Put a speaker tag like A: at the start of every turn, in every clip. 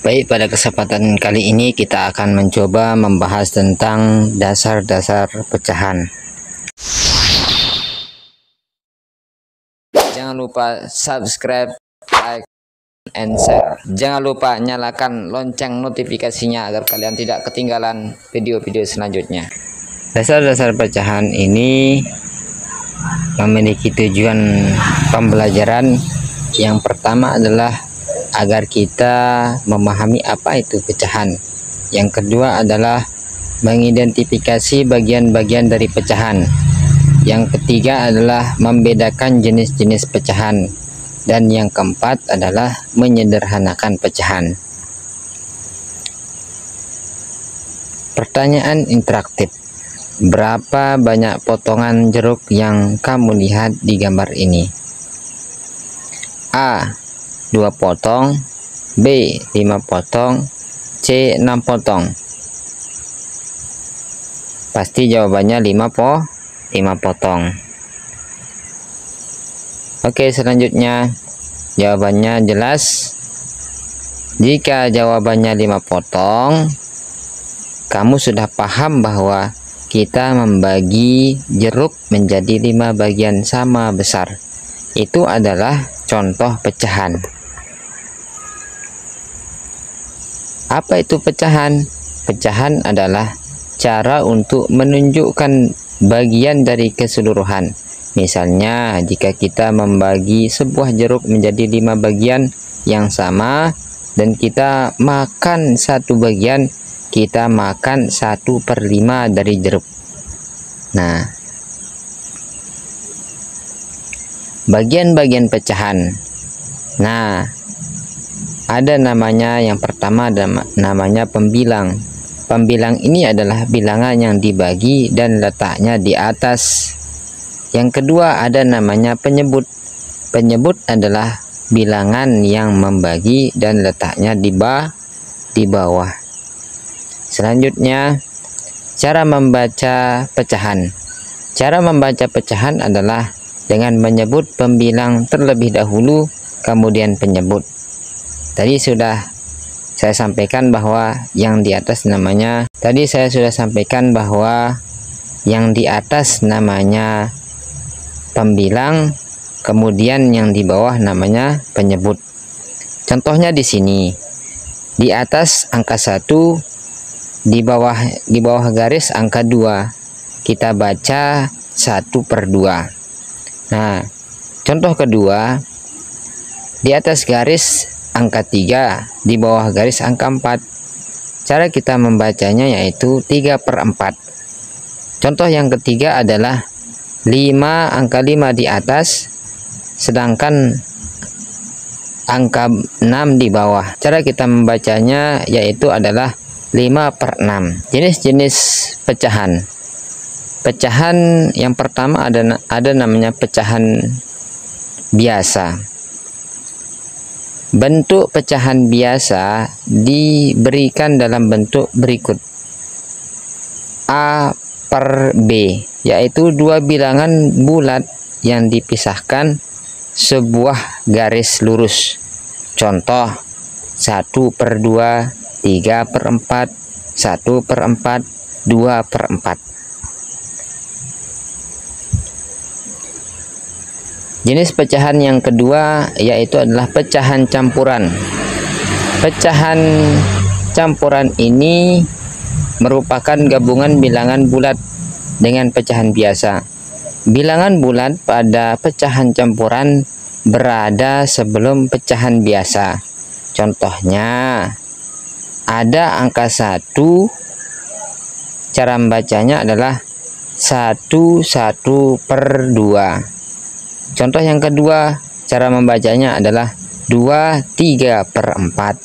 A: Baik, pada kesempatan kali ini kita akan mencoba membahas tentang dasar-dasar pecahan. Jangan lupa subscribe, like, and share. Jangan lupa nyalakan lonceng notifikasinya agar kalian tidak ketinggalan video-video selanjutnya. Dasar-dasar pecahan ini memiliki tujuan pembelajaran. Yang pertama adalah agar kita memahami apa itu pecahan. Yang kedua adalah mengidentifikasi bagian-bagian dari pecahan. Yang ketiga adalah membedakan jenis-jenis pecahan. Dan yang keempat adalah menyederhanakan pecahan. Pertanyaan interaktif. Berapa banyak potongan jeruk yang kamu lihat di gambar ini? A. 2 potong, B. 5 potong, C. 6 potong. Pasti jawabannya 5 potong. Oke, selanjutnya jawabannya jelas. Jika jawabannya 5 potong, kamu sudah paham bahwa kita membagi jeruk menjadi 5 bagian sama besar. Itu adalah contoh pecahan. Apa itu pecahan? Pecahan adalah cara untuk menunjukkan bagian dari keseluruhan. Misalnya, jika kita membagi sebuah jeruk menjadi 5 bagian yang sama dan kita makan satu bagian, kita makan 1/5 dari jeruk. Nah, bagian-bagian pecahan. Nah, ada namanya, yang pertama namanya pembilang. Pembilang ini adalah bilangan yang dibagi dan letaknya di atas. Yang kedua ada namanya penyebut. Penyebut adalah bilangan yang membagi dan letaknya di bawah. Selanjutnya, cara membaca pecahan. Cara membaca pecahan adalah dengan menyebut pembilang terlebih dahulu, kemudian penyebut. Tadi sudah saya sampaikan bahwa yang di atas namanya pembilang, kemudian yang di bawah namanya penyebut. Contohnya di sini. Di atas angka 1, di bawah garis angka 2. Kita baca 1/2. Nah, contoh kedua, di atas garis angka 3, di bawah garis angka 4. Cara kita membacanya yaitu 3/4. Contoh yang ketiga adalah angka 5 di atas, sedangkan angka 6 di bawah. Cara kita membacanya yaitu adalah 5/6. Jenis-jenis pecahan. Pecahan yang pertama ada namanya pecahan biasa. Bentuk pecahan biasa diberikan dalam bentuk berikut. A/B, yaitu 2 bilangan bulat yang dipisahkan sebuah garis lurus. Contoh 1/2, 3/4, 1/4, 2/4. Jenis pecahan yang kedua yaitu adalah pecahan campuran. Pecahan campuran ini merupakan gabungan bilangan bulat dengan pecahan biasa. Bilangan bulat pada pecahan campuran berada sebelum pecahan biasa. Contohnya, ada angka 1, cara membacanya adalah 1/2. Contoh yang kedua, cara membacanya adalah 2/3/4.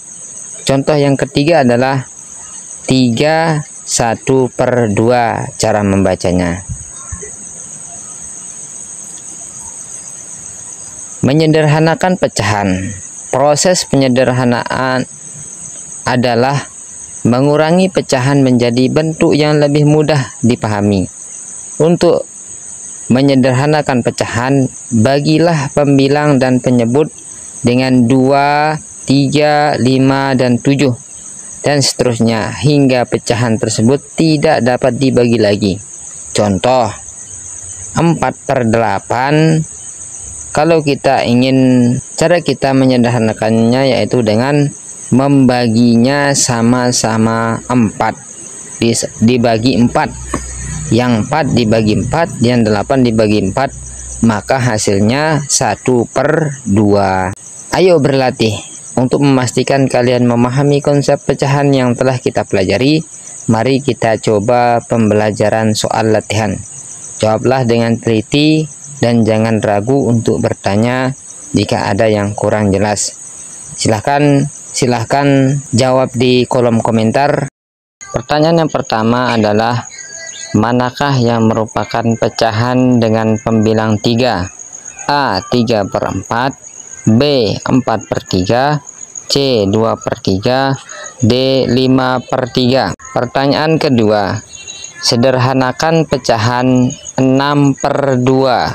A: Contoh yang ketiga adalah 3/1/2 cara membacanya. Menyederhanakan pecahan. Proses penyederhanaan adalah mengurangi pecahan menjadi bentuk yang lebih mudah dipahami. Untuk menyederhanakan pecahan, bagilah pembilang dan penyebut dengan 2 3, 5, dan 7, dan seterusnya hingga pecahan tersebut tidak dapat dibagi lagi. Contoh 4/8. Kalau kita ingin, cara kita menyederhanakannya yaitu dengan membaginya sama-sama 4, dibagi 4. Yang 4 dibagi 4, yang 8 dibagi 4, maka hasilnya 1/2. Ayo berlatih. Untuk memastikan kalian memahami konsep pecahan yang telah kita pelajari, mari kita coba pembelajaran soal latihan. Jawablah dengan teliti dan jangan ragu untuk bertanya jika ada yang kurang jelas. Silahkan jawab di kolom komentar. Pertanyaan yang pertama adalah, manakah yang merupakan pecahan dengan pembilang 3? A. 3/4, B. 4/3, C. 2/3, D. 5/3. Pertanyaan kedua, sederhanakan pecahan 6/2.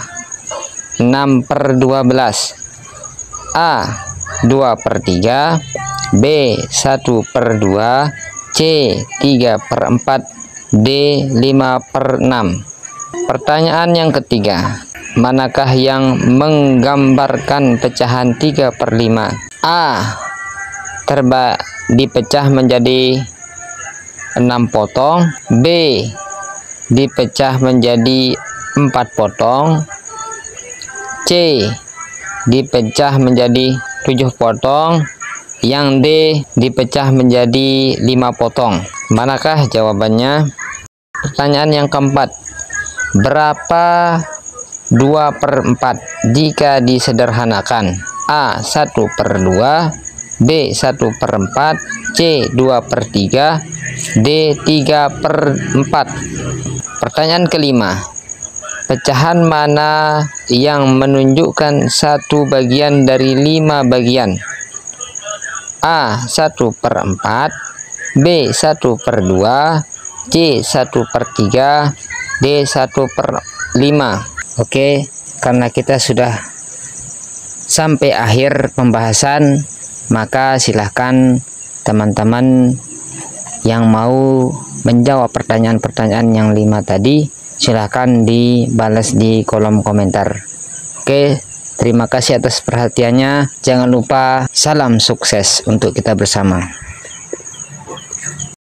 A: 6/12. A. 2/3, B. 1/2, C. 3/4, D. 5/6. Pertanyaan yang ketiga, manakah yang menggambarkan pecahan 3/5? A. Dipecah menjadi 6 potong, B. dipecah menjadi 4 potong, C. dipecah menjadi 7 potong, yang D. dipecah menjadi 5 potong. Manakah jawabannya? Pertanyaan yang keempat, berapa 2/4 jika disederhanakan? A. 1/2, B. 1/4, C. 2/3, D. 3/4. Pertanyaan kelima, pecahan mana yang menunjukkan satu bagian dari 5 bagian? A. 1/4, B. 1/2, C. 1/3, D. 1/5. Oke, karena kita sudah sampai akhir pembahasan, maka silahkan teman-teman yang mau menjawab pertanyaan-pertanyaan yang 5 tadi, silahkan dibalas di kolom komentar. Oke, terima kasih atas perhatiannya. Jangan lupa salam sukses untuk kita bersama.